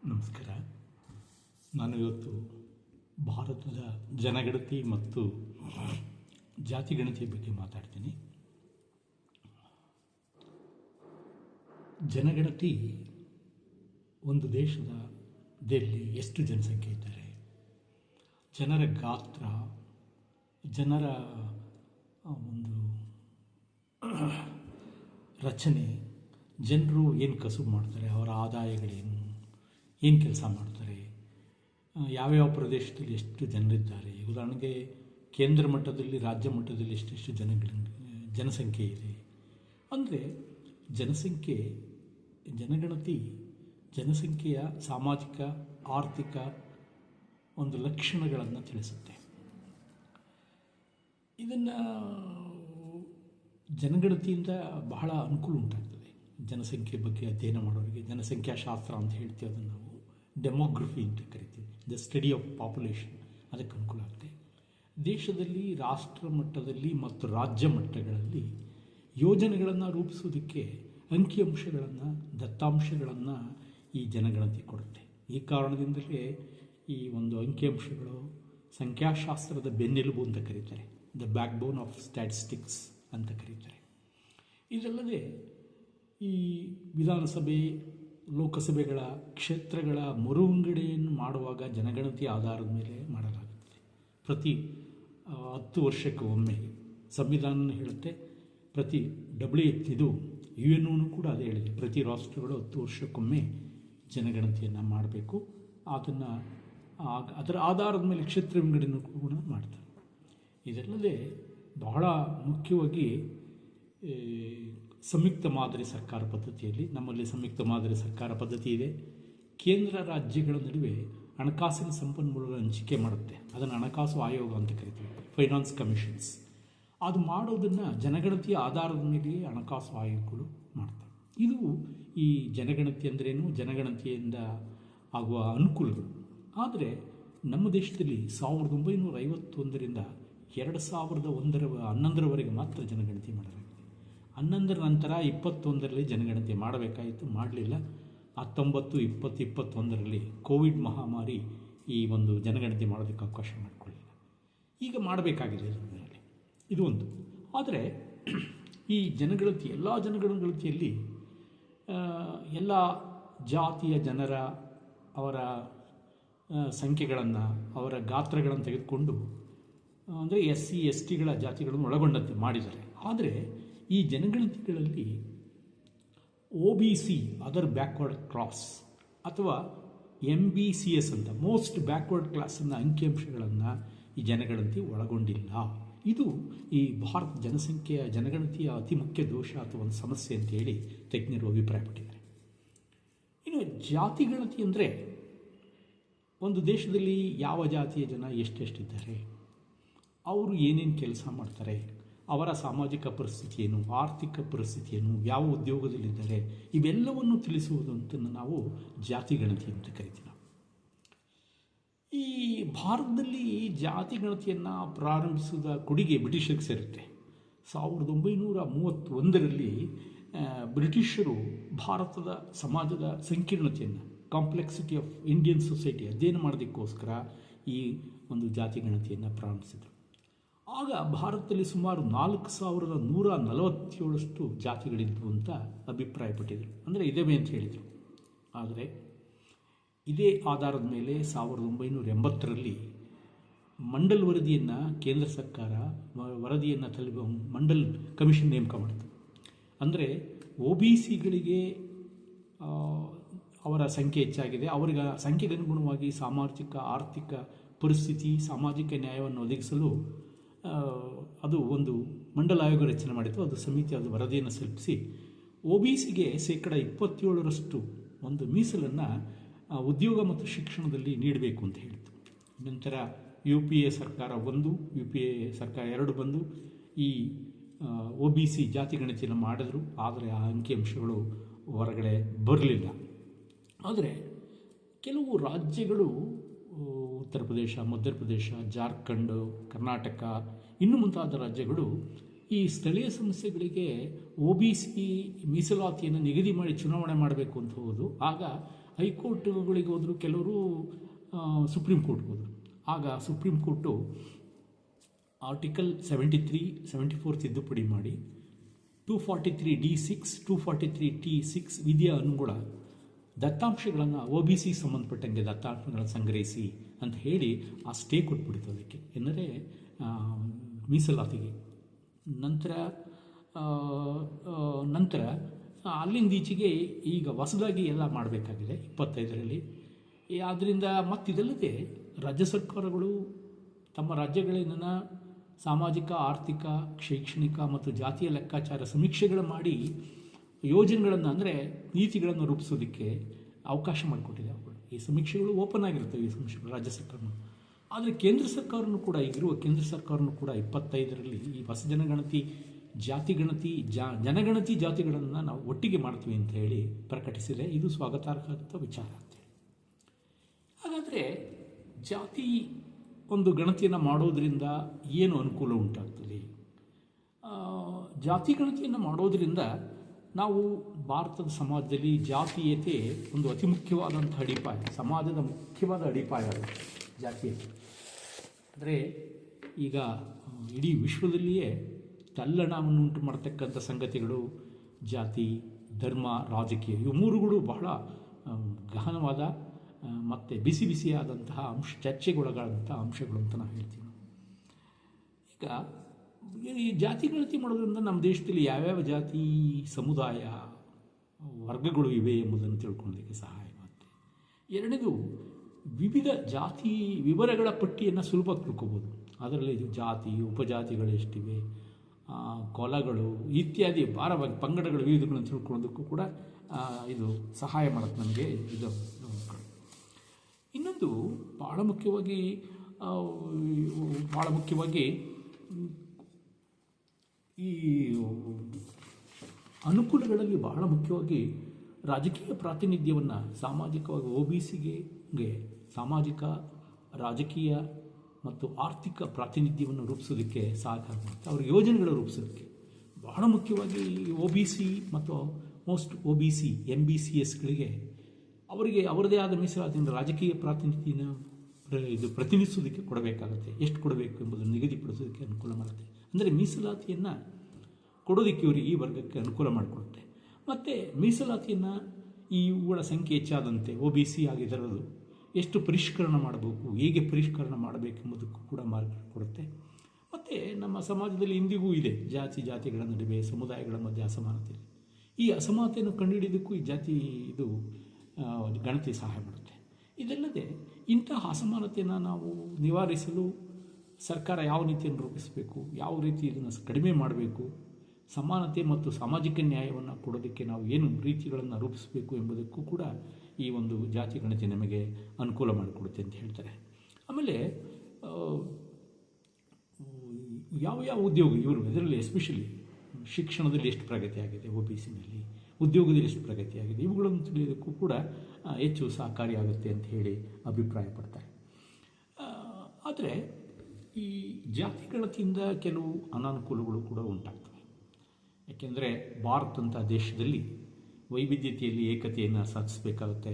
ನಮಸ್ಕಾರ. ನಾನು ಇವತ್ತು ಭಾರತದ ಜನಗಣತಿ ಮತ್ತು ಜಾತಿಗಣತಿಯ ಬಗ್ಗೆ ಮಾತಾಡ್ತೀನಿ. ಜನಗಣತಿ ಒಂದು ದೇಶದಲ್ಲಿ ಎಷ್ಟು ಜನಸಂಖ್ಯೆ ಇದ್ದಾರೆ, ಜನರ ಗಾತ್ರ, ಜನರ ಒಂದು ರಚನೆ, ಜನರು ಏನು ಕಸುಬು ಮಾಡ್ತಾರೆ, ಅವರ ಆದಾಯಗಳೇನು, ಏನು ಕೆಲಸ ಮಾಡ್ತಾರೆ, ಯಾವ್ಯಾವ ಪ್ರದೇಶದಲ್ಲಿ ಎಷ್ಟು ಜನರಿದ್ದಾರೆ, ಉದಾಹರಣೆಗೆ ಕೇಂದ್ರ ಮಟ್ಟದಲ್ಲಿ, ರಾಜ್ಯ ಮಟ್ಟದಲ್ಲಿ ಎಷ್ಟೆಷ್ಟು ಜನಸಂಖ್ಯೆ ಇದೆ. ಅಂದರೆ ಜನಗಣತಿ ಜನಸಂಖ್ಯೆಯ ಸಾಮಾಜಿಕ ಆರ್ಥಿಕ ಒಂದು ಲಕ್ಷಣಗಳನ್ನು ತಿಳಿಸುತ್ತೆ. ಇದನ್ನು ಜನಗಣತಿಯಿಂದ ಬಹಳ ಅನುಕೂಲ ಉಂಟಾಗ್ತದೆ. ಜನಸಂಖ್ಯೆ ಬಗ್ಗೆ ಅಧ್ಯಯನ ಮಾಡೋರಿಗೆ ಜನಸಂಖ್ಯಾಶಾಸ್ತ್ರ ಅಂತ ಹೇಳ್ತೀವಿ, ಅದನ್ನು ನಾವು ಡೆಮೋಗ್ರಫಿ ಅಂತ ಕರಿತೀವಿ, ದ ಸ್ಟಡಿ ಆಫ್ ಪಾಪ್ಯುಲೇಷನ್. ಅದಕ್ಕೆ ಅನುಕೂಲ ಆಗುತ್ತೆ. ದೇಶದಲ್ಲಿ ರಾಷ್ಟ್ರ ಮಟ್ಟದಲ್ಲಿ ಮತ್ತು ರಾಜ್ಯ ಮಟ್ಟಗಳಲ್ಲಿ ಯೋಜನೆಗಳನ್ನು ರೂಪಿಸೋದಕ್ಕೆ ಅಂಕಿಅಂಶಗಳನ್ನು, ದತ್ತಾಂಶಗಳನ್ನು ಈ ಜನಗಣತಿ ಕೊಡುತ್ತೆ. ಈ ಕಾರಣದಿಂದಲೇ ಈ ಒಂದು ಅಂಕಿಅಂಶಗಳು ಸಂಖ್ಯಾಶಾಸ್ತ್ರದ ಬೆನ್ನೆಲುಬು ಅಂತ ಕರೀತಾರೆ, the back bone of statistics ಅಂತ ಕರೀತಾರೆ. ಇದಲ್ಲದೆ ಈ ವಿಧಾನಸಭೆ, ಲೋಕಸಭೆಗಳ ಕ್ಷೇತ್ರಗಳ ಮರುವಿಂಗಡಣೆಯನ್ನು ಮಾಡುವಾಗ ಜನಗಣತಿ ಆಧಾರದ ಮೇಲೆ ಮಾಡಲಾಗುತ್ತದೆ. ಪ್ರತಿ 10 ವರ್ಷಕ್ಕೆ ಒಮ್ಮೆ ಸಂವಿಧಾನ ಹೇಳುತ್ತೆ, ಪ್ರತಿ ಇದು UN ಕೂಡ ಅದೇ ಹೇಳಿದೆ, ಪ್ರತಿ ರಾಷ್ಟ್ರಗಳು 10 ವರ್ಷಕ್ಕೊಮ್ಮೆ ಜನಗಣತಿಯನ್ನು ಮಾಡಬೇಕು. ಅದರ ಆಧಾರದ ಮೇಲೆ ಕ್ಷೇತ್ರ ವಿಂಗಡಣೆ ಕೂಡ ಮಾಡ್ತಾರೆ. ಇದಲ್ಲದೆ ಬಹಳ ಮುಖ್ಯವಾಗಿ ಸಂಯುಕ್ತ ಮಾದರಿ ಸರ್ಕಾರ ಪದ್ಧತಿಯಲ್ಲಿ, ನಮ್ಮಲ್ಲಿ ಸಂಯುಕ್ತ ಮಾದರಿ ಸರ್ಕಾರ ಪದ್ಧತಿ ಇದೆ. ಕೇಂದ್ರ ರಾಜ್ಯಗಳ ನಡುವೆ ಹಣಕಾಸಿನ ಸಂಪನ್ಮೂಲಗಳ ಹಂಚಿಕೆ ಮಾಡುತ್ತೆ. ಅದನ್ನು ಹಣಕಾಸು ಆಯೋಗ ಅಂತ ಕರಿತೀವಿ, ಫೈನಾನ್ಸ್ ಕಮಿಷನ್ಸ್. ಅದು ಮಾಡೋದನ್ನು ಜನಗಣತಿಯ ಆಧಾರದ ಮೇಲೆ ಹಣಕಾಸು ಆಯೋಗಗಳು ಮಾಡ್ತವೆ. ಇದು ಈ ಜನಗಣತಿ ಅಂದ್ರೇನು, ಜನಗಣತಿಯಿಂದ ಆಗುವ ಅನುಕೂಲಗಳು. ಆದರೆ ನಮ್ಮ ದೇಶದಲ್ಲಿ 1951ರಿಂದ 2011ರವರೆಗೆ ಮಾತ್ರ ಜನಗಣತಿ ಮಾಡಲಾಗಿದೆ. 11ರ ನಂತರ 21ರಲ್ಲಿ ಜನಗಣತಿ ಮಾಡಬೇಕಾಯಿತು, ಮಾಡಲಿಲ್ಲ. 19, 20, 21ರಲ್ಲಿ ಕೋವಿಡ್ ಮಹಾಮಾರಿ ಈ ಒಂದು ಜನಗಣತಿ ಮಾಡೋದಕ್ಕೆ ಅವಕಾಶ ಮಾಡಿಕೊಳ್ಳಿಲ್ಲ. ಈಗ ಮಾಡಬೇಕಾಗಿದೆ ಇದರಲ್ಲಿ, ಇದು ಒಂದು. ಆದರೆ ಈ ಜನಗಣತಿ, ಎಲ್ಲ ಜನಗಣತಿಯಲ್ಲಿ ಎಲ್ಲ ಜಾತಿಯ ಜನರ ಅವರ ಸಂಖ್ಯೆಗಳನ್ನು, ಅವರ ಗಾತ್ರಗಳನ್ನು ತೆಗೆದುಕೊಂಡು, ಅಂದರೆ SC STಗಳ ಜಾತಿಗಳನ್ನು ಒಳಗೊಂಡಂತೆ ಮಾಡಿದ್ದಾರೆ. ಆದರೆ ಈ ಜನಗಣತಿಗಳಲ್ಲಿ OBC ಅದರ್ ಬ್ಯಾಕ್ವರ್ಡ್ ಕ್ಲಾಸ್ ಅಥವಾ MBCS ಅಂತ ಮೋಸ್ಟ್ ಬ್ಯಾಕ್ವರ್ಡ್ ಕ್ಲಾಸನ್ನು ಅಂಕಿಅಂಶಗಳನ್ನು ಈ ಜನಗಣತಿ ಒಳಗೊಂಡಿಲ್ಲ. ಇದು ಈ ಭಾರತ ಜನಗಣತಿಯ ಅತಿ ಮುಖ್ಯ ದೋಷ ಅಥವಾ ಒಂದು ಸಮಸ್ಯೆ ಅಂತೇಳಿ ತಜ್ಞರು ಅಭಿಪ್ರಾಯಪಟ್ಟಿದ್ದಾರೆ. ಇನ್ನು ಜಾತಿಗಣತಿ ಅಂದರೆ ಒಂದು ದೇಶದಲ್ಲಿ ಯಾವ ಜಾತಿಯ ಜನ ಎಷ್ಟೆಷ್ಟಿದ್ದಾರೆ, ಅವರು ಏನೇನು ಕೆಲಸ ಮಾಡ್ತಾರೆ, ಅವರ ಸಾಮಾಜಿಕ ಪರಿಸ್ಥಿತಿ ಏನು, ಆರ್ಥಿಕ ಪರಿಸ್ಥಿತಿ ಏನು, ಯಾವ ಉದ್ಯೋಗದಲ್ಲಿದ್ದಾರೆ, ಇವೆಲ್ಲವನ್ನು ತಿಳಿಸುವುದು ಅಂತ ನಾವು ಜಾತಿಗಣತಿ ಅಂತ ಕರಿತೀವಿ. ಈ ಭಾರತದಲ್ಲಿ ಜಾತಿಗಣತಿಯನ್ನು ಪ್ರಾರಂಭಿಸಿದ ಕೊಡುಗೆ ಬ್ರಿಟಿಷರಿಗೆ ಸೇರುತ್ತೆ. 1931ರಲ್ಲಿ ಬ್ರಿಟಿಷರು ಭಾರತದ ಸಮಾಜದ ಸಂಕೀರ್ಣತೆಯನ್ನು, ಕಾಂಪ್ಲೆಕ್ಸಿಟಿ ಆಫ್ ಇಂಡಿಯನ್ ಸೊಸೈಟಿ ಅಧ್ಯಯನ ಮಾಡೋದಕ್ಕೋಸ್ಕರ ಈ ಒಂದು ಜಾತಿಗಣತಿಯನ್ನು ಪ್ರಾರಂಭಿಸಿದರು. ಆಗ ಭಾರತದಲ್ಲಿ ಸುಮಾರು 4147 ಜಾತಿಗಳಿದ್ವು ಅಂತ ಅಭಿಪ್ರಾಯಪಟ್ಟಿದ್ರು, ಅಂದರೆ ಇದೇವೆ ಅಂತ ಹೇಳಿದರು. ಆದರೆ ಇದೇ ಆಧಾರದ ಮೇಲೆ 1980ರಲ್ಲಿ ಮಂಡಲ್ ವರದಿಯನ್ನು ಕೇಂದ್ರ ಸರ್ಕಾರ ವರದಿಯನ್ನು ಮಂಡಲ್ ಕಮಿಷನ್ ನೇಮಕ ಮಾಡಿತು. ಅಂದರೆ OBCಗಳಿಗೆ ಅವರ ಸಂಖ್ಯೆ ಹೆಚ್ಚಾಗಿದೆ, ಅವರಿಗೆ ಸಂಖ್ಯೆಗೆ ಅನುಗುಣವಾಗಿ ಸಾಮಾಜಿಕ ಆರ್ಥಿಕ ಪರಿಸ್ಥಿತಿ, ಸಾಮಾಜಿಕ ನ್ಯಾಯವನ್ನು ಒದಗಿಸಲು ಅದು ಒಂದು ಮಂಡಲ ಆಯೋಗ ರಚನೆ ಮಾಡಿತ್ತು. ಅದು ಸಮಿತಿ ಅದು ವರದಿಯನ್ನು ಸಲ್ಲಿಸಿ OBCಗೆ 27% ಒಂದು ಮೀಸಲನ್ನು ಉದ್ಯೋಗ ಮತ್ತು ಶಿಕ್ಷಣದಲ್ಲಿ ನೀಡಬೇಕು ಅಂತ ಹೇಳಿತು. ನಂತರ UPA ಸರ್ಕಾರ 1, UPA ಸರ್ಕಾರ 2 ಬಂದು ಈ OBC ಜಾತಿಗಣತಿಯನ್ನು ಮಾಡಿದ್ರು. ಆದರೆ ಆ ಅಂಕಿಅಂಶಗಳು ಹೊರಗಡೆ ಬರಲಿಲ್ಲ. ಆದರೆ ಕೆಲವು ರಾಜ್ಯಗಳು, ಉತ್ತರ ಪ್ರದೇಶ, ಮಧ್ಯಪ್ರದೇಶ, ಜಾರ್ಖಂಡ್, ಕರ್ನಾಟಕ, ಇನ್ನು ಮುಂತಾದ ರಾಜ್ಯಗಳು ಈ ಸ್ಥಳೀಯ ಸಮಸ್ಯೆಗಳಿಗೆ OBC ಮೀಸಲಾತಿಯನ್ನು ನಿಗದಿ ಮಾಡಿ ಚುನಾವಣೆ ಮಾಡಬೇಕು ಅಂತ ಹೋದು. ಆಗ ಹೈಕೋರ್ಟ್ಗಳಿಗೆ ಹೋದರು, ಕೆಲವರು ಸುಪ್ರೀಂ ಕೋರ್ಟ್ಗೆ ಹೋದರು. ಆಗ ಸುಪ್ರೀಂ ಕೋರ್ಟು ಆರ್ಟಿಕಲ್ 73, 74 ತಿದ್ದುಪಡಿ ಮಾಡಿ 243D6, 243T6 ವಿಧಿಯ ಅನುಗುಣ ದತ್ತಾಂಶಗಳನ್ನು OBC ಸಂಬಂಧಪಟ್ಟಂಗೆ ದತ್ತಾಂಶಗಳನ್ನು ಸಂಗ್ರಹಿಸಿ ಅಂತ ಹೇಳಿ ಆ ಸ್ಟೇ ಕೊಟ್ಬಿಡ್ತು ಅದಕ್ಕೆ, ಎಂದರೆ ಮೀಸಲಾತಿಗೆ. ನಂತರ ಅಲ್ಲಿಂದ ಈಚೆಗೆ ಈಗ ಹೊಸದಾಗಿ ಎಲ್ಲ ಮಾಡಬೇಕಾಗಿದೆ 25ರಲ್ಲಿ. ಆದ್ದರಿಂದ ಮತ್ತಿದಲ್ಲದೆ ರಾಜ್ಯ ಸರ್ಕಾರಗಳು ತಮ್ಮ ರಾಜ್ಯಗಳನ್ನ ಸಾಮಾಜಿಕ, ಆರ್ಥಿಕ, ಶೈಕ್ಷಣಿಕ ಮತ್ತು ಜಾತಿಯ ಲೆಕ್ಕಾಚಾರ ಸಮೀಕ್ಷೆಗಳು ಮಾಡಿ ಯೋಜನೆಗಳನ್ನು, ಅಂದರೆ ನೀತಿಗಳನ್ನು ರೂಪಿಸೋದಕ್ಕೆ ಅವಕಾಶ ಮಾಡಿಕೊಟ್ಟಿದೆ. ಅವುಗಳು ಈ ಸಮೀಕ್ಷೆಗಳು ಓಪನ್ ಆಗಿರ್ತವೆ, ಈ ಸಮೀಕ್ಷೆಗಳು ರಾಜ್ಯ ಸರ್ಕಾರನು. ಆದರೆ ಕೇಂದ್ರ ಸರ್ಕಾರನೂ ಕೂಡ, ಈಗಿರುವ ಕೇಂದ್ರ ಸರ್ಕಾರನೂ ಕೂಡ 25ರಲ್ಲಿ ಈ ಹೊಸ ಜನಗಣತಿ, ಜಾತಿಗಣತಿ, ಜನಗಣತಿ ಜಾತಿಗಳನ್ನು ನಾವು ಒಟ್ಟಿಗೆ ಮಾಡ್ತೀವಿ ಅಂತ ಹೇಳಿ ಪ್ರಕಟಿಸಿದೆ. ಇದು ಸ್ವಾಗತಾರ್ಹ ವಿಚಾರ ಅಂತೇಳಿ. ಹಾಗಾದರೆ ಜಾತಿ ಒಂದು ಗಣತಿಯನ್ನು ಮಾಡೋದರಿಂದ ಏನು ಅನುಕೂಲ ಉಂಟಾಗ್ತದೆ? ಜಾತಿ ಗಣತಿಯನ್ನು ಮಾಡೋದರಿಂದ ನಾವು ಭಾರತದ ಸಮಾಜದಲ್ಲಿ ಜಾತೀಯತೆ ಒಂದು ಅತಿ ಮುಖ್ಯವಾದಂಥ ಅಡಿಪಾಯ, ಸಮಾಜದ ಮುಖ್ಯವಾದ ಅಡಿಪಾಯ ಅದು ಜಾತೀಯತೆ. ಅಂದರೆ ಈಗ ಇಡೀ ವಿಶ್ವದಲ್ಲಿಯೇ ತಲ್ಲಣವನ್ನುಂಟು ಮಾಡತಕ್ಕಂಥ ಸಂಗತಿಗಳು ಜಾತಿ, ಧರ್ಮ, ರಾಜಕೀಯ, ಇವು ಮೂರುಗಳು ಬಹಳ ಗಹನವಾದ ಮತ್ತು ಬಿಸಿ ಬಿಸಿಯಾದಂತಹ ಚರ್ಚೆಗೊಳಗಾದಂತಹ ಅಂಶಗಳು ಅಂತ ನಾವು ಹೇಳ್ತೀವಿ. ಈಗ ಈ ಜಾತಿ ಗಣತಿ ಮಾಡೋದ್ರಿಂದ ನಮ್ಮ ದೇಶದಲ್ಲಿ ಯಾವ್ಯಾವ ಜಾತಿ, ಸಮುದಾಯ, ವರ್ಗಗಳು ಇವೆ ಎಂಬುದನ್ನು ತಿಳ್ಕೊಳ್ಳೋದಕ್ಕೆ ಸಹಾಯವಾಗುತ್ತೆ. ಎರಡನೇದು, ವಿವಿಧ ಜಾತಿ ವಿವರಗಳ ಪಟ್ಟಿಯನ್ನು ಸುಲಭ ತಿಳ್ಕೊಬೋದು. ಅದರಲ್ಲಿ ಜಾತಿ, ಉಪಜಾತಿಗಳು ಎಷ್ಟಿವೆ, ಕೊಲಗಳು ಇತ್ಯಾದಿ ಭಾರವಾಗಿ ಪಂಗಡಗಳು ವಿವಿಧಗಳನ್ನು ತಿಳ್ಕೊಳ್ಳೋದಕ್ಕೂ ಕೂಡ ಇದು ಸಹಾಯ ಮಾಡುತ್ತೆ ನಮಗೆ. ಇದು ಇನ್ನೊಂದು ಭಾಳ ಮುಖ್ಯವಾಗಿ ಈ ಅನುಕೂಲಗಳಲ್ಲಿ ಬಹಳ ಮುಖ್ಯವಾಗಿ ರಾಜಕೀಯ ಪ್ರಾತಿನಿಧ್ಯವನ್ನು ಸಾಮಾಜಿಕವಾಗಿ OBCಗೆ ಸಾಮಾಜಿಕ, ರಾಜಕೀಯ ಮತ್ತು ಆರ್ಥಿಕ ಪ್ರಾತಿನಿಧ್ಯವನ್ನು ರೂಪಿಸೋದಕ್ಕೆ ಸಹಕಾರ ಮಾಡುತ್ತೆ. ಅವ್ರ ಯೋಜನೆಗಳು ರೂಪಿಸೋದಕ್ಕೆ ಬಹಳ ಮುಖ್ಯವಾಗಿ OBC ಮತ್ತು ಮೋಸ್ಟ್ OBC MBCSಗಳಿಗೆ ಅವರಿಗೆ ಅವರದೇ ಆದ ಮೀಸಲಾತಿಯಿಂದ ರಾಜಕೀಯ ಪ್ರಾತಿನಿಧ್ಯನ ಪ್ರತಿನಿಧಿಸೋದಕ್ಕೆ ಕೊಡಬೇಕಾಗುತ್ತೆ. ಎಷ್ಟು ಕೊಡಬೇಕು ಎಂಬುದನ್ನು ನಿಗದಿಪಡಿಸೋದಕ್ಕೆ ಅನುಕೂಲ ಮಾಡುತ್ತೆ. ಅಂದರೆ ಮೀಸಲಾತಿಯನ್ನು ಕೊಡೋದಕ್ಕೆ ಇವರಿಗೆ ಈ ವರ್ಗಕ್ಕೆ ಅನುಕೂಲ ಮಾಡಿಕೊಡುತ್ತೆ. ಮತ್ತು ಮೀಸಲಾತಿಯನ್ನು ಇವುಗಳ ಸಂಖ್ಯೆ ಹೆಚ್ಚಾದಂತೆ OBC ಆಗಿದ್ದರದು ಎಷ್ಟು ಪರಿಷ್ಕರಣೆ ಮಾಡಬೇಕು, ಹೇಗೆ ಪರಿಷ್ಕರಣೆ ಮಾಡಬೇಕೆಂಬುದಕ್ಕೂ ಕೂಡ ಮಾರ್ಗ ಕೊಡುತ್ತೆ. ಮತ್ತು ನಮ್ಮ ಸಮಾಜದಲ್ಲಿ ಇಂದಿಗೂ ಇದೆ ಜಾತಿಗಳ ನಡುವೆ, ಸಮುದಾಯಗಳ ಮಧ್ಯೆ ಅಸಮಾನತೆ ಇದೆ. ಈ ಅಸಮಾನತೆಯನ್ನು ಕಂಡುಹಿಡಿಯೋದಕ್ಕೂ ಈ ಇದು ಗಣತಿ ಸಹಾಯ ಮಾಡುತ್ತೆ. ಇದಲ್ಲದೆ ಇಂತಹ ಅಸಮಾನತೆಯನ್ನು ನಾವು ನಿವಾರಿಸಲು ಸರ್ಕಾರ ಯಾವ ನೀತಿಯನ್ನು ರೂಪಿಸಬೇಕು, ಯಾವ ರೀತಿ ಇದನ್ನು ಕಡಿಮೆ ಮಾಡಬೇಕು, ಸಮಾನತೆ ಮತ್ತು ಸಾಮಾಜಿಕ ನ್ಯಾಯವನ್ನು ಕೊಡೋದಕ್ಕೆ ನಾವು ಏನು ರೀತಿಗಳನ್ನು ರೂಪಿಸಬೇಕು ಎಂಬುದಕ್ಕೂ ಕೂಡ ಈ ಒಂದು ಜಾತಿ ಗಣತಿ ನಮಗೆ ಅನುಕೂಲ ಮಾಡಿಕೊಡುತ್ತೆ ಅಂತ ಹೇಳ್ತಾರೆ. ಆಮೇಲೆ ಯಾವ ಉದ್ಯೋಗ ಇವರು ಇದರಲ್ಲಿ ಎಸ್ಪೆಷಲಿ ಶಿಕ್ಷಣದಲ್ಲಿ ಎಷ್ಟು ಪ್ರಗತಿ ಆಗಿದೆ, OBCನಲ್ಲಿ ಉದ್ಯೋಗದಲ್ಲಿ ಎಷ್ಟು ಪ್ರಗತಿಯಾಗಿದೆ, ಇವುಗಳನ್ನು ತಿಳಿಯೋದಕ್ಕೂ ಕೂಡ ಹೆಚ್ಚು ಸಹಕಾರಿಯಾಗುತ್ತೆ ಅಂತ ಹೇಳಿ ಅಭಿಪ್ರಾಯಪಡ್ತಾರೆ. ಆದರೆ ಈ ಜಾತಿ ಗಣತಿಯಿಂದ ಕೆಲವು ಅನಾನುಕೂಲಗಳು ಕೂಡ ಉಂಟಾಗ್ತವೆ. ಯಾಕೆಂದರೆ ಭಾರತದಂಥ ದೇಶದಲ್ಲಿ ವೈವಿಧ್ಯತೆಯಲ್ಲಿ ಏಕತೆಯನ್ನು ಸಾಧಿಸಬೇಕಾಗುತ್ತೆ.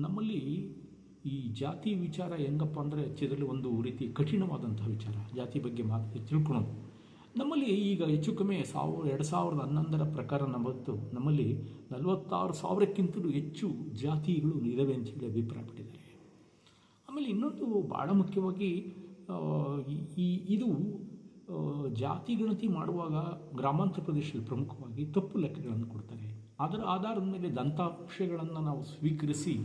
ನಮ್ಮಲ್ಲಿ ಈ ಜಾತಿ ವಿಚಾರ ಹೆಂಗಪ್ಪ ಅಂದರೆ ಹೆಚ್ಚಿದ್ರಲ್ಲಿ ಒಂದು ರೀತಿ ಕಠಿಣವಾದಂಥ ವಿಚಾರ, ಜಾತಿ ಬಗ್ಗೆ ತಿಳ್ಕೊಳೋದು. ನಮ್ಮಲ್ಲಿ ಈಗ ಹೆಚ್ಚು ಕಮ್ಮಿ 2011 ಪ್ರಕಾರ ನಮ್ಮಲ್ಲಿ 46,000ಕ್ಕಿಂತಲೂ ಹೆಚ್ಚು ಜಾತಿಗಳು ಇದ್ದಾವೆ ಅಂತ ಹೇಳಿ ಅಭಿಪ್ರಾಯಪಟ್ಟಿದ್ದಾರೆ. ಆಮೇಲೆ ಇನ್ನೊಂದು ಭಾಳ ಮುಖ್ಯವಾಗಿ ಇದು ಜಾತಿ ಗಣತಿ ಮಾಡುವಾಗ ಗ್ರಾಮಾಂತರ ಪ್ರದೇಶದಲ್ಲಿ ಪ್ರಮುಖವಾಗಿ ತಪ್ಪು ಲೆಕ್ಕಗಳನ್ನು ಕೊಡ್ತಾರೆ. ಅದರ ಆಧಾರದ ಮೇಲೆ ದಂತಾಂಶಗಳನ್ನು ನಾವು ಸ್ವೀಕರಿಸಿ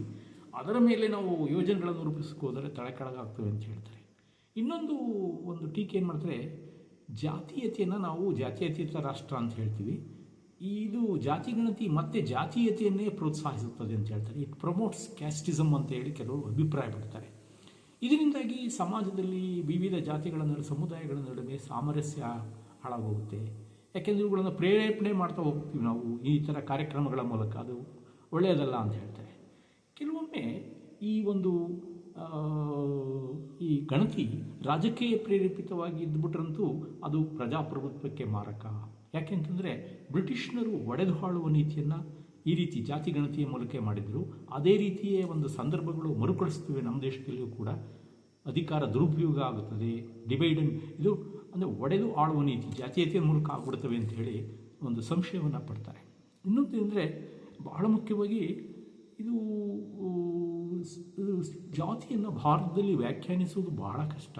ಅದರ ಮೇಲೆ ನಾವು ಯೋಜನೆಗಳನ್ನು ರೂಪಿಸ್ಕೋದ್ರೆ ತಲೆಕೆಳಗಾಗ್ತವೆ ಅಂತ ಹೇಳ್ತಾರೆ. ಒಂದು ಟೀಕೆ ಏನು ಮಾಡ್ತಾರೆ, ಜಾತೀಯತೆಯನ್ನು ನಾವು ಜಾತ್ಯತೀತ ರಾಷ್ಟ್ರ ಅಂತ ಹೇಳ್ತೀವಿ, ಇದು ಜಾತಿ ಗಣತಿ ಮತ್ತು ಜಾತೀಯತೆಯನ್ನೇ ಪ್ರೋತ್ಸಾಹಿಸುತ್ತದೆ ಅಂತ ಹೇಳ್ತಾರೆ. ಇಟ್ ಪ್ರಮೋಟ್ಸ್ ಕ್ಯಾಸ್ಟಿಸಮ್ ಅಂತ ಹೇಳಿ ಕೆಲವರು ಅಭಿಪ್ರಾಯಪಡ್ತಾರೆ. ಇದರಿಂದಾಗಿ ಸಮಾಜದಲ್ಲಿ ವಿವಿಧ ಜಾತಿಗಳ ನಡುವೆ, ಸಮುದಾಯಗಳ ನಡುವೆ ಸಾಮರಸ್ಯ ಹಾಳಾಗೋಗುತ್ತೆ. ಯಾಕೆಂದರೆ ಇವುಗಳನ್ನು ಪ್ರೇರೇಪಣೆ ಮಾಡ್ತಾ ಹೋಗ್ತೀವಿ ನಾವು ಈ ಥರ ಕಾರ್ಯಕ್ರಮಗಳ ಮೂಲಕ, ಅದು ಒಳ್ಳೆಯದಲ್ಲ ಅಂತ ಹೇಳ್ತಾರೆ. ಕೆಲವೊಮ್ಮೆ ಈ ಗಣತಿ ರಾಜಕೀಯ ಪ್ರೇರೇಪಿತವಾಗಿ ಇದ್ದುಬಿಟ್ರಂತೂ ಅದು ಪ್ರಜಾಪ್ರಭುತ್ವಕ್ಕೆ ಮಾರಕ. ಯಾಕೆಂತಂದರೆ ಬ್ರಿಟಿಷ್ನರು ಒಡೆದು ಆಳುವ ನೀತಿಯನ್ನು ಈ ರೀತಿ ಜಾತಿ ಗಣತಿಯ ಮೂಲಕ ಮಾಡಿದರು. ಅದೇ ರೀತಿಯೇ ಒಂದು ಸಂದರ್ಭಗಳು ಮರುಕಳಿಸ್ತವೆ ನಮ್ಮ ದೇಶದಲ್ಲಿಯೂ ಕೂಡ. ಅಧಿಕಾರ ದುರುಪಯೋಗ ಆಗುತ್ತದೆ, ಡಿವೈಡ್ ಅಂಡ್ ಇದು ಅಂದರೆ ಒಡೆದು ಆಳುವ ನೀತಿ ಜಾತೀಯತೆಯ ಮೂಲಕ ಆಗ್ಬಿಡ್ತವೆ ಅಂತ ಹೇಳಿ ಒಂದು ಸಂಶಯವನ್ನು ಪಡ್ತಾರೆ. ಇನ್ನೊಂದು ಅಂದರೆ ಬಹಳ ಮುಖ್ಯವಾಗಿ ಇದು ಜಾತಿಯನ್ನು ಭಾರತದಲ್ಲಿ ವ್ಯಾಖ್ಯಾನಿಸುವುದು ಬಹಳ ಕಷ್ಟ.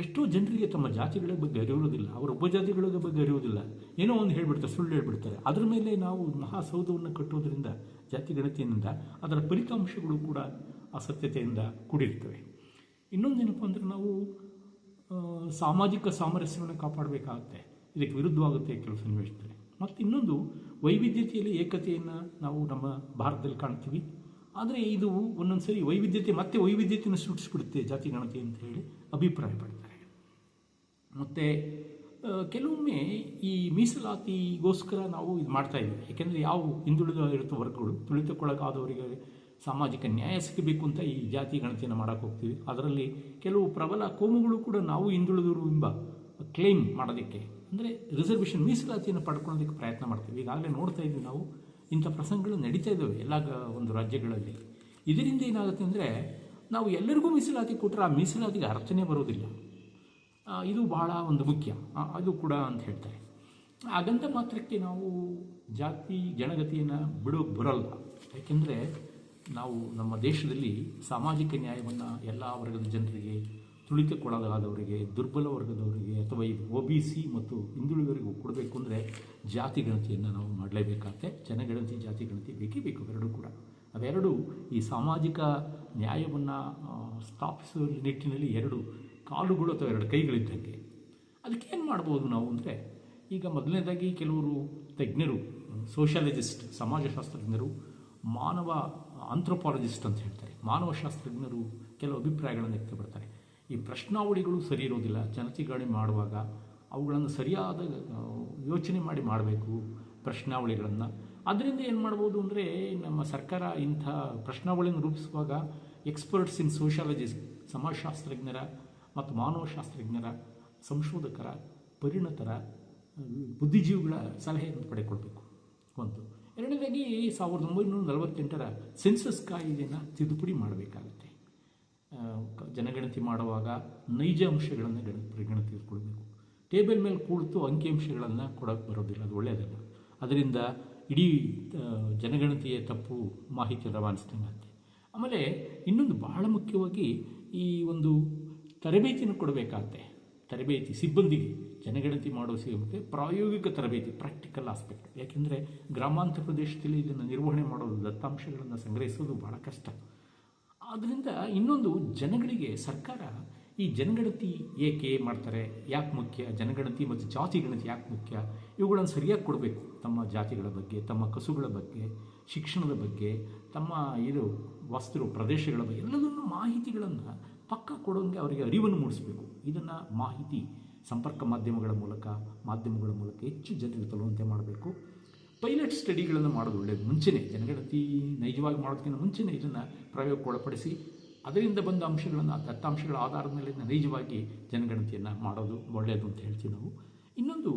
ಎಷ್ಟೋ ಜನರಿಗೆ ತಮ್ಮ ಜಾತಿಗಳ ಬಗ್ಗೆ ಅರಿಯುವುದಿಲ್ಲ, ಅವರ ಉಪಜಾತಿಗಳ ಬಗ್ಗೆ ಅರಿಯುವುದಿಲ್ಲ. ಏನೋ ಒಂದು ಹೇಳ್ಬಿಡ್ತಾರೆ, ಸುಳ್ಳು ಹೇಳ್ಬಿಡ್ತಾರೆ. ಅದರ ಮೇಲೆ ನಾವು ಮಹಾಸೌಧವನ್ನು ಕಟ್ಟೋದ್ರಿಂದ ಜಾತಿ ಗಣತಿಯಿಂದ ಅದರ ಫಲಿತಾಂಶಗಳು ಕೂಡ ಅಸತ್ಯತೆಯಿಂದ ಕೂಡಿರ್ತವೆ. ಇನ್ನೊಂದೇನಪ್ಪ ಅಂದರೆ ನಾವು ಸಾಮಾಜಿಕ ಸಾಮರಸ್ಯವನ್ನು ಕಾಪಾಡಬೇಕಾಗುತ್ತೆ. ಇದಕ್ಕೆ ವಿರುದ್ಧವಾಗುತ್ತೆ ಕೆಲವು ಸನ್ನಿವೇಶದಲ್ಲಿ. ಮತ್ತು ಇನ್ನೊಂದು ವೈವಿಧ್ಯತೆಯಲ್ಲಿ ಏಕತೆಯನ್ನು ನಾವು ನಮ್ಮ ಭಾರತದಲ್ಲಿ ಕಾಣ್ತೀವಿ. ಆದರೆ ಇದು ಒಂದೊಂದು ಸರಿ ವೈವಿಧ್ಯತೆಯನ್ನು ಸೃಷ್ಟಿಸ್ಬಿಡುತ್ತೆ ಜಾತಿ ಗಣತಿ ಅಂತ ಹೇಳಿ ಅಭಿಪ್ರಾಯ ಪಡ್ತಾರೆ. ಮತ್ತು ಕೆಲವೊಮ್ಮೆ ಈ ಮೀಸಲಾತಿಗೋಸ್ಕರ ನಾವು ಇದು ಮಾಡ್ತಾಯಿದ್ವಿ. ಯಾಕೆಂದರೆ ಯಾವ ಹಿಂದುಳಿದ ಇರುತ್ತೋ ವರ್ಗಗಳು, ತುಳಿತಕ್ಕೊಳಗಾದವರಿಗೆ ಸಾಮಾಜಿಕ ನ್ಯಾಯ ಸಿಗಬೇಕು ಅಂತ ಈ ಜಾತಿ ಗಣತಿಯನ್ನು ಮಾಡೋಕ್ಕೆ ಹೋಗ್ತೀವಿ. ಅದರಲ್ಲಿ ಕೆಲವು ಪ್ರಬಲ ಕೋಮುಗಳು ಕೂಡ ನಾವು ಹಿಂದುಳಿದರು ಎಂಬ ಕ್ಲೇಮ್ ಮಾಡೋದಕ್ಕೆ, ಅಂದರೆ ರಿಸರ್ವೇಷನ್ ಮೀಸಲಾತಿಯನ್ನು ಪಡ್ಕೊಳ್ಳೋದಕ್ಕೆ ಪ್ರಯತ್ನ ಮಾಡ್ತೀವಿ. ಈಗಾಗಲೇ ನೋಡ್ತಾ ಇದ್ವಿ ನಾವು, ಇಂಥ ಪ್ರಸಂಗಗಳು ನಡೀತಾ ಇದ್ದಾವೆ ಎಲ್ಲ ಒಂದು ರಾಜ್ಯಗಳಲ್ಲಿ. ಇದರಿಂದ ಏನಾಗುತ್ತೆ ಅಂದರೆ ನಾವು ಎಲ್ಲರಿಗೂ ಮೀಸಲಾತಿ ಕೊಟ್ಟರೆ ಆ ಮೀಸಲಾತಿಗೆ ಅರ್ಥನೇ ಬರೋದಿಲ್ಲ. ಇದು ಬಹಳ ಒಂದು ಮುಖ್ಯ, ಅದು ಕೂಡ ಅಂತ ಹೇಳ್ತಾರೆ. ಹಾಗಂತ ಮಾತ್ರಕ್ಕೆ ನಾವು ಜಾತಿ ಜನಗತಿಯನ್ನು ಬಿಡೋಕ್ಕೆ ಬರೋಲ್ಲ. ಯಾಕೆಂದರೆ ನಾವು ನಮ್ಮ ದೇಶದಲ್ಲಿ ಸಾಮಾಜಿಕ ನ್ಯಾಯವನ್ನು ಎಲ್ಲ ವರ್ಗದ ಜನರಿಗೆ, ತುಳಿತಕ್ಕೊಳಗಾದವರಿಗೆ, ದುರ್ಬಲ ವರ್ಗದವರಿಗೆ ಅಥವಾ ಈ OBC ಮತ್ತು ಹಿಂದುಳಿದವರಿಗೂ ಕೊಡಬೇಕು ಅಂದರೆ ಜಾತಿ ಗಣತಿಯನ್ನು ನಾವು ಮಾಡಲೇಬೇಕಾಗುತ್ತೆ. ಜನಗಣತಿ ಜಾತಿ ಗಣತಿ ಬೇಕೇ ಬೇಕು, ಎರಡೂ ಕೂಡ. ಅವೆರಡು ಈ ಸಾಮಾಜಿಕ ನ್ಯಾಯವನ್ನು ಸ್ಥಾಪಿಸುವ ನಿಟ್ಟಿನಲ್ಲಿ ಎರಡು ಕಾಲುಗಳು ಅಥವಾ ಎರಡು ಕೈಗಳಿದ್ದಂಗೆ. ಅದಕ್ಕೇನು ಮಾಡ್ಬೋದು ನಾವು ಅಂದರೆ, ಈಗ ಮೊದಲನೇದಾಗಿ ಕೆಲವರು ತಜ್ಞರು, ಸೋಷಿಯಾಲಜಿಸ್ಟ್ ಸಮಾಜಶಾಸ್ತ್ರಜ್ಞರು, ಮಾನವ ಆಂಥ್ರೋಪಾಲಜಿಸ್ಟ್ ಅಂತ ಹೇಳ್ತಾರೆ, ಮಾನವಶಾಸ್ತ್ರಜ್ಞರು ಕೆಲವು ಅಭಿಪ್ರಾಯಗಳನ್ನು ವ್ಯಕ್ತಪಡ್ತಾರೆ. ಈ ಪ್ರಶ್ನಾವಳಿಗಳು ಸರಿ ಇರೋದಿಲ್ಲ. ಜನತಿಗಣತಿ ಮಾಡುವಾಗ ಅವುಗಳನ್ನು ಸರಿಯಾದ ಯೋಚನೆ ಮಾಡಿ ಮಾಡಬೇಕು ಪ್ರಶ್ನಾವಳಿಗಳನ್ನು. ಅದರಿಂದ ಏನು ಮಾಡ್ಬೋದು ಅಂದರೆ, ನಮ್ಮ ಸರ್ಕಾರ ಇಂಥ ಪ್ರಶ್ನಾವಳಿಯನ್ನು ರೂಪಿಸುವಾಗ ಎಕ್ಸ್ಪರ್ಟ್ಸ್ ಇನ್ ಸೋಷಿಯಾಲಜಿಸ್, ಸಮಾಜಶಾಸ್ತ್ರಜ್ಞರ ಮತ್ತು ಮಾನವಶಾಸ್ತ್ರಜ್ಞರ, ಸಂಶೋಧಕರ, ಪರಿಣತರ, ಬುದ್ಧಿಜೀವಿಗಳ ಸಲಹೆಯನ್ನು ಪಡೆದುಕೊಳ್ಬೇಕು ಒಂದು. ಎರಡನೇದಾಗಿ 1948ರ ಸೆನ್ಸಸ್ ಕಾಯ್ದೆಯನ್ನು ತಿದ್ದುಪಡಿ ಮಾಡಬೇಕಾಗುತ್ತೆ. ಜನಗಣತಿ ಮಾಡುವಾಗ ನೈಜ ಅಂಶಗಳನ್ನು ಪರಿಗಣನೆ ತೆಗೆದುಕೊಳ್ಬೇಕು. ಟೇಬಲ್ ಮೇಲೆ ಕೂಡ್ತು ಅಂಕಿಅಂಶಗಳನ್ನು ಕೊಡೋಕ್ಕೆ ಬರೋದಿಲ್ಲ, ಅದು ಒಳ್ಳೆಯದಲ್ಲ. ಅದರಿಂದ ಇಡೀ ಜನಗಣತಿಯ ತಪ್ಪು ಮಾಹಿತಿ ರವಾನಿಸಿದಂಗಾಗುತ್ತೆ. ಆಮೇಲೆ ಇನ್ನೊಂದು ಬಹಳ ಮುಖ್ಯವಾಗಿ ಈ ಒಂದು ತರಬೇತಿಯನ್ನು ಕೊಡಬೇಕಾಗುತ್ತೆ. ತರಬೇತಿ ಸಿಬ್ಬಂದಿಗೆ ಜನಗಣತಿ ಮಾಡೋ ಸಿಗುತ್ತೆ ಪ್ರಾಯೋಗಿಕ ತರಬೇತಿ, ಪ್ರಾಕ್ಟಿಕಲ್ ಆಸ್ಪೆಕ್ಟ್. ಯಾಕೆಂದರೆ ಗ್ರಾಮಾಂತರ ಪ್ರದೇಶದಲ್ಲಿ ಇದನ್ನು ನಿರ್ವಹಣೆ ಮಾಡೋದು, ದತ್ತಾಂಶಗಳನ್ನು ಸಂಗ್ರಹಿಸೋದು ಬಹಳ ಕಷ್ಟ. ಆದ್ದರಿಂದ ಇನ್ನೊಂದು, ಜನಗಳಿಗೆ ಸರ್ಕಾರ ಈ ಜನಗಣತಿ ಏಕೆ ಮಾಡ್ತಾರೆ, ಯಾಕೆ ಮುಖ್ಯ, ಜನಗಣತಿ ಮತ್ತು ಜಾತಿ ಗಣತಿ ಯಾಕೆ ಮುಖ್ಯ, ಇವುಗಳನ್ನು ಸರಿಯಾಗಿ ಕೊಡಬೇಕು. ತಮ್ಮ ಜಾತಿಗಳ ಬಗ್ಗೆ, ತಮ್ಮ ಕಸುಗಳ ಬಗ್ಗೆ, ಶಿಕ್ಷಣದ ಬಗ್ಗೆ, ತಮ್ಮ ವಾಸ್ತು ಪ್ರದೇಶಗಳ ಬಗ್ಗೆ ಎಲ್ಲದನ್ನು ಮಾಹಿತಿಗಳನ್ನು ಪಕ್ಕ ಕೊಡೋಂಗೆ ಅವರಿಗೆ ಅರಿವನ್ನು ಮೂಡಿಸಬೇಕು. ಇದನ್ನು ಮಾಹಿತಿ ಸಂಪರ್ಕ ಮಾಧ್ಯಮಗಳ ಮೂಲಕ ಹೆಚ್ಚು ಜನರಿಗೆ ತಲುವಂತೆ ಮಾಡಬೇಕು. ಪೈಲಟ್ ಸ್ಟಡಿಗಳನ್ನು ಮಾಡೋದು ಒಳ್ಳೆಯದು. ಮುಂಚೆನೇ ಜನಗಣತಿ ನೈಜವಾಗಿ ಮಾಡೋದಕ್ಕಿಂತ ಮುಂಚೆನೇ ಇದನ್ನು ಪ್ರಯೋಗಕ್ಕೆ ಒಳಪಡಿಸಿ ಅದರಿಂದ ಬಂದ ಅಂಶಗಳನ್ನು, ದತ್ತಾಂಶಗಳ ಆಧಾರದ ಮೇಲೆ ನೈಜವಾಗಿ ಜನಗಣತಿಯನ್ನು ಮಾಡೋದು ಒಳ್ಳೆಯದು ಅಂತ ಹೇಳ್ತೀವಿ ನಾವು. ಇನ್ನೊಂದು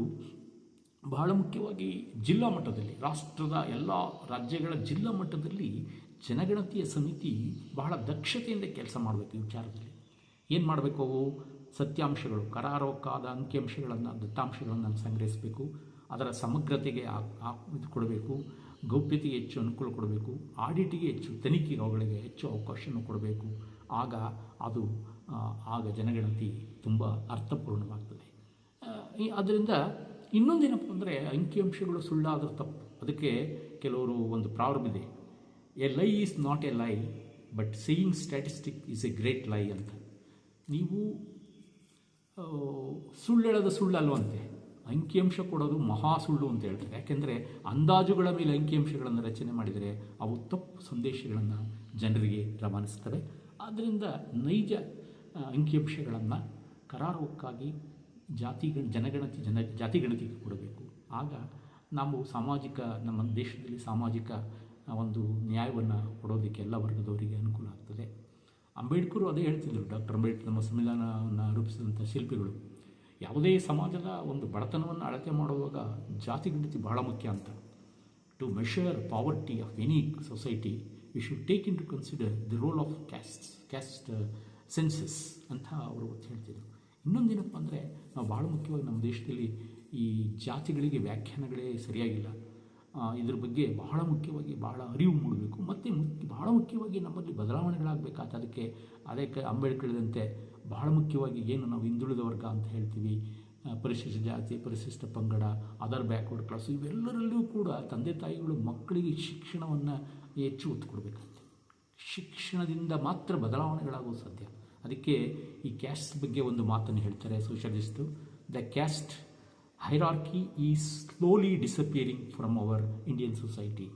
ಬಹಳ ಮುಖ್ಯವಾಗಿ ಜಿಲ್ಲಾ ಮಟ್ಟದಲ್ಲಿ, ರಾಷ್ಟ್ರದ ಎಲ್ಲ ರಾಜ್ಯಗಳ ಜಿಲ್ಲಾ ಮಟ್ಟದಲ್ಲಿ ಜನಗಣತಿಯ ಸಮಿತಿ ಬಹಳ ದಕ್ಷತೆಯಿಂದ ಕೆಲಸ ಮಾಡಬೇಕು. ಈ ವಿಚಾರದಲ್ಲಿ ಏನು ಮಾಡಬೇಕು, ಅವು ಸತ್ಯಾಂಶಗಳು, ಕರಾರುವಕ್ಕಾದ ಅಂಕಿಅಂಶಗಳನ್ನು, ದತ್ತಾಂಶಗಳನ್ನು ಸಂಗ್ರಹಿಸಬೇಕು. ಅದರ ಸಮಗ್ರತೆಗೆ ಇದು ಕೊಡಬೇಕು. ಗೌಪ್ಯತೆಗೆ ಹೆಚ್ಚು ಅನುಕೂಲ ಕೊಡಬೇಕು. ಆಡಿಟಿಗೆ ಹೆಚ್ಚು, ತನಿಖೆಗೆ ಅವುಗಳಿಗೆ ಹೆಚ್ಚು ಅವಕಾಶವನ್ನು ಕೊಡಬೇಕು. ಆಗ ಜನಗಣತಿ ತುಂಬ ಅರ್ಥಪೂರ್ಣವಾಗ್ತದೆ. ಅದರಿಂದ ಇನ್ನೊಂದೇನಪ್ಪ ಅಂದರೆ, ಅಂಕಿಅಂಶಗಳು ಸುಳ್ಳಾದರೂ ತಪ್ಪು. ಅದಕ್ಕೆ ಕೆಲವರು ಒಂದು ಪ್ರಾವರ್ಬ್ ಇದೆ, ಎ ಲೈ ಈಸ್ ನಾಟ್ ಎ ಲೈ but saying statistic is A great ಲೈ ಅಂತ. ನೀವು ಸುಳ್ಳೆಳದ ಸುಳ್ಳಲ್ವಂತೆ, ಅಂಕಿಅಂಶ ಕೊಡೋದು ಮಹಾ ಸುಳ್ಳು ಅಂತ ಹೇಳ್ತಾರೆ. ಯಾಕೆಂದರೆ ಅಂದಾಜುಗಳ ಮೇಲೆ ಅಂಕಿಅಂಶಗಳನ್ನು ರಚನೆ ಮಾಡಿದರೆ ಅವು ತಪ್ಪು ಸಂದೇಶಗಳನ್ನು ಜನರಿಗೆ ರವಾನಿಸ್ತವೆ. ಆದ್ದರಿಂದ ನೈಜ ಅಂಕಿಅಂಶಗಳನ್ನು ಕರಾರುವಕ್ಕಾಗಿ ಜಾತಿ ಗಣತಿಗೆ ಕೊಡಬೇಕು. ಆಗ ನಾವು ನಮ್ಮ ದೇಶದಲ್ಲಿ ಸಾಮಾಜಿಕ ಒಂದು ನ್ಯಾಯವನ್ನು ಕೊಡೋದಕ್ಕೆ ಎಲ್ಲ ವರ್ಗದವರಿಗೆ ಅನುಕೂಲ ಆಗ್ತದೆ. ಅಂಬೇಡ್ಕರು ಅದೇ ಹೇಳ್ತಿದ್ರು, ಡಾಕ್ಟರ್ ಅಂಬೇಡ್ಕರ್ ನಮ್ಮ ಸಂವಿಧಾನವನ್ನು ರೂಪಿಸಿದಂಥ ಶಿಲ್ಪಿಗಳು, ಯಾವುದೇ ಸಮಾಜದ ಒಂದು ಬಡತನವನ್ನು ಅಳತೆ ಮಾಡುವಾಗ ಜಾತಿ ಗಣತಿ ಬಹಳ ಮುಖ್ಯ ಅಂತ. to measure poverty of any society, we should take into consider the role of caste census ಅಂತ ಅವರು ಹೇಳ್ತಿದ್ರು. ಇನ್ನೊಂದೇನಪ್ಪ ಅಂದರೆ, ನಾವು ಭಾಳ ಮುಖ್ಯವಾಗಿ ನಮ್ಮ ದೇಶದಲ್ಲಿ ಈ ಜಾತಿಗಳಿಗೆ ವ್ಯಾಖ್ಯಾನಗಳೇ ಸರಿಯಾಗಿಲ್ಲ. ಇದ್ರ ಬಗ್ಗೆ ಬಹಳ ಮುಖ್ಯವಾಗಿ ಬಹಳ ಅರಿವು ಮೂಡಬೇಕು. ಮತ್ತು ಬಹಳ ಮುಖ್ಯವಾಗಿ ನಮ್ಮಲ್ಲಿ ಬದಲಾವಣೆಗಳಾಗಬೇಕಾದ ಅದಕ್ಕೆ ಅಂಬೇಡ್ಕರ್ ಹೇಳಿದಂತೆ ಬಹಳ ಮುಖ್ಯವಾಗಿ ಏನು ನಾವು ಹಿಂದುಳಿದ ವರ್ಗ ಅಂತ ಹೇಳ್ತೀವಿ, ಪರಿಶಿಷ್ಟ ಜಾತಿ, ಪರಿಶಿಷ್ಟ ಪಂಗಡ, ಅದರ್ ಬ್ಯಾಕ್ವರ್ಡ್ ಕ್ಲಾಸ್, ಇವೆಲ್ಲರಲ್ಲಿಯೂ ಕೂಡ ತಂದೆ ತಾಯಿಗಳು ಮಕ್ಕಳಿಗೆ ಶಿಕ್ಷಣವನ್ನು ಹೆಚ್ಚು ಒತ್ತು ಕೊಡಬೇಕಂತೆ. ಶಿಕ್ಷಣದಿಂದ ಮಾತ್ರ ಬದಲಾವಣೆಗಳಾಗೋದು ಸಾಧ್ಯ. ಅದಕ್ಕೆ ಈ ಕ್ಯಾಸ್ಟ್ ಬಗ್ಗೆ ಒಂದು ಮಾತನ್ನು ಹೇಳ್ತಾರೆ socialist. The caste hierarchy is slowly disappearing from our Indian society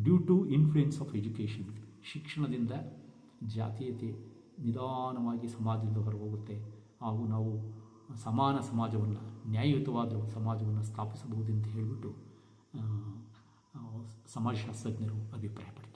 due to influence of education. ಶಿಕ್ಷಣದಿಂದ ಜಾತೀಯತೆ ನಿಧಾನವಾಗಿ ಸಮಾಜದಿಂದ ಹೊರಹೋಗುತ್ತೆ ಹಾಗೂ ನಾವು ಸಮಾನ ಸಮಾಜವನ್ನು, ನ್ಯಾಯಯುತವಾದ ಸಮಾಜವನ್ನು ಸ್ಥಾಪಿಸಬಹುದು ಅಂತ ಹೇಳಿಬಿಟ್ಟು ಸಮಾಜಶಾಸ್ತ್ರಜ್ಞರು ಅಭಿಪ್ರಾಯಪಡ್ತಾರೆ.